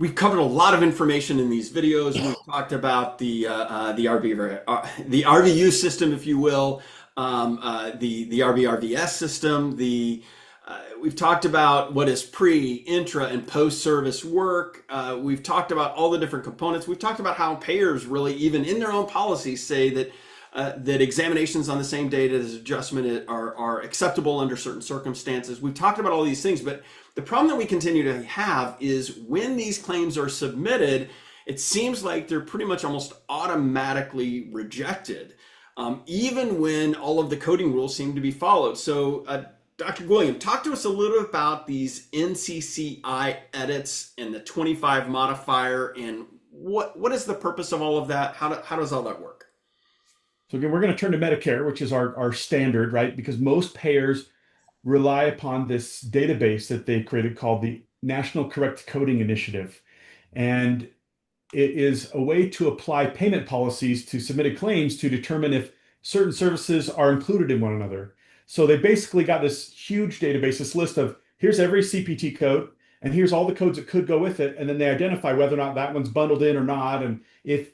We've covered a lot of information in these videos. We've talked about the RVU system, if you will, the RVRVS system. We've talked about what is pre, intra, and post-service work. We've talked about all the different components. We've talked about how payers really, even in their own policies, say that examinations on the same date as adjustment are acceptable under certain circumstances. We've talked about all these things, but the problem that we continue to have is when these claims are submitted, it seems like they're pretty much almost automatically rejected, even when all of the coding rules seem to be followed. So, Dr. Gwilliam, talk to us a little about these NCCI edits and the 25 modifier, and what is the purpose of all of that? How does all that work? So again, we're going to turn to Medicare, which is our standard, right? Because most payers rely upon this database that they created called the National Correct Coding Initiative. And it is a way to apply payment policies to submitted claims to determine if certain services are included in one another. So they basically got this huge database, this list of here's every CPT code, and here's all the codes that could go with it. And then they identify whether or not that one's bundled in or not. And if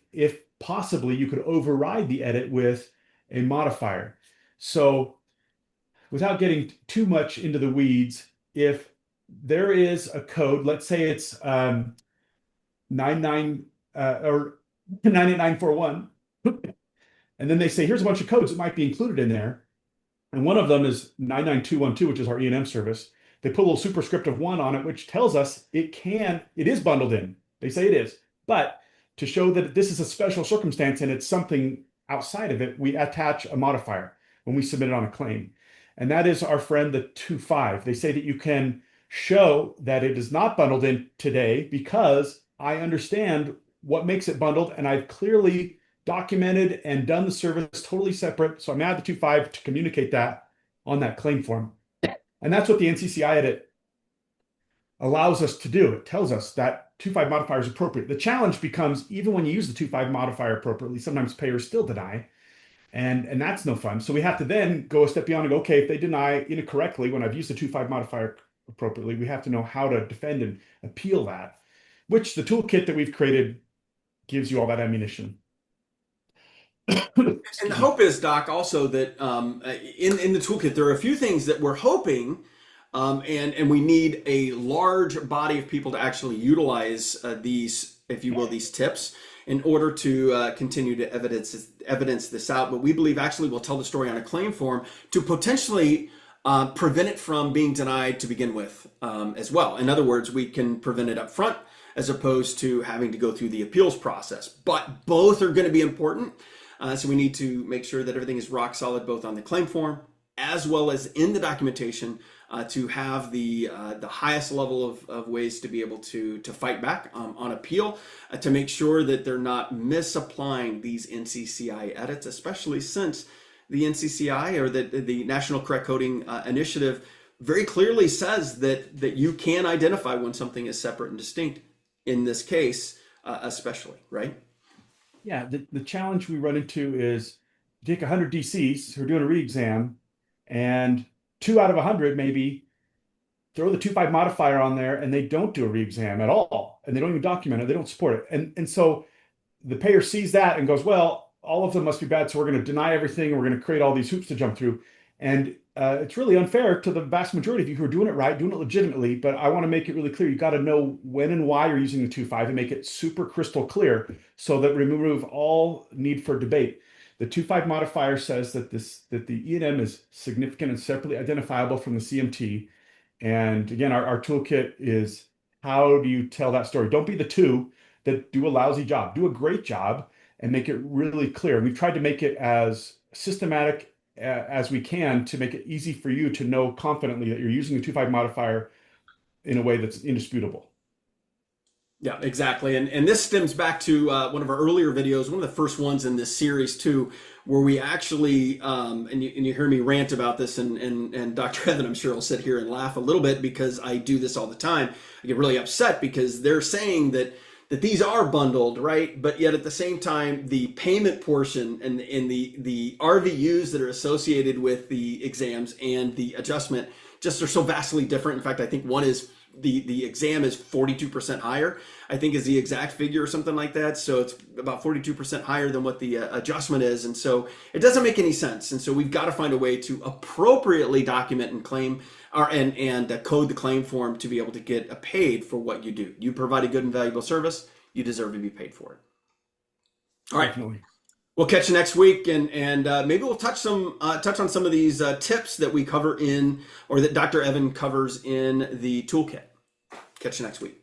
possibly you could override the edit with a modifier. So without getting too much into the weeds, if there is a code, let's say it's 99 or 98941, and then they say, here's a bunch of codes that might be included in there. And one of them is 99212, which is our E&M service. They put a little superscript of 1 on it, which tells us it is bundled in. They say it is. But to show that this is a special circumstance and it's something outside of it, we attach a modifier when we submit it on a claim. And that is our friend, the 25. They say that you can show that it is not bundled in today because I understand what makes it bundled, and I've clearly documented and done the service totally separate. So I'm add the 25 to communicate that on that claim form. And that's what the NCCI edit allows us to do. It tells us that 25 modifier is appropriate. The challenge becomes, even when you use the 25 modifier appropriately, sometimes payers still deny. And that's no fun. So we have to then go a step beyond and go, okay, if they deny incorrectly when I've used the 25 modifier appropriately, we have to know how to defend and appeal that, which the toolkit that we've created gives you all that ammunition. And the hope is, Doc, also that in the toolkit, there are a few things that we're hoping, and we need a large body of people to actually utilize these, if you will, these tips in order to continue to evidence this out. But we believe actually we'll tell the story on a claim form to potentially prevent it from being denied to begin with as well. In other words, we can prevent it up front as opposed to having to go through the appeals process. But both are going to be important. So we need to make sure that everything is rock solid, both on the claim form as well as in the documentation, to have the highest level of ways to be able to fight back on appeal, to make sure that they're not misapplying these NCCI edits, especially since the NCCI, or the National Correct Coding Initiative, very clearly says that you can identify when something is separate and distinct, in this case especially, right? Yeah, the challenge we run into is take 100 DCs who are doing a re-exam, and 2 out of 100 maybe throw the 25 modifier on there and they don't do a re-exam at all, and they don't even document it, they don't support it. And so the payer sees that and goes, well, all of them must be bad, so we're going to deny everything, and we're going to create all these hoops to jump through. And it's really unfair to the vast majority of you who are doing it right, doing it legitimately. But I want to make it really clear. You got to know when and why you're using the 2.5 and make it super crystal clear so that we remove all need for debate. The 2.5 modifier says that the E&M is significant and separately identifiable from the CMT. And again, our toolkit is, how do you tell that story? Don't be the 2 that do a lousy job. Do a great job and make it really clear. We've tried to make it as systematic as we can to make it easy for you to know confidently that you're using the 2.5 modifier in a way that's indisputable. Yeah, exactly. And this stems back to one of our earlier videos, one of the first ones in this series too, where we actually, and you hear me rant about this, and Dr. Evan, I'm sure, will sit here and laugh a little bit because I do this all the time. I get really upset because they're saying that these are bundled, right? But yet at the same time, the payment portion and the RVUs that are associated with the exams and the adjustment just are so vastly different. In fact, I think one is the exam is 42% higher, I think is the exact figure or something like that. So it's about 42% higher than what the adjustment is. And so it doesn't make any sense. And so we've got to find a way to appropriately document and claim and code the claim form to be able to get paid for what you do. You provide a good and valuable service, you deserve to be paid for it. All right. Definitely. We'll catch you next week, and maybe we'll touch on some of these tips that we cover in, or that Dr. Evan covers in the toolkit. Catch you next week.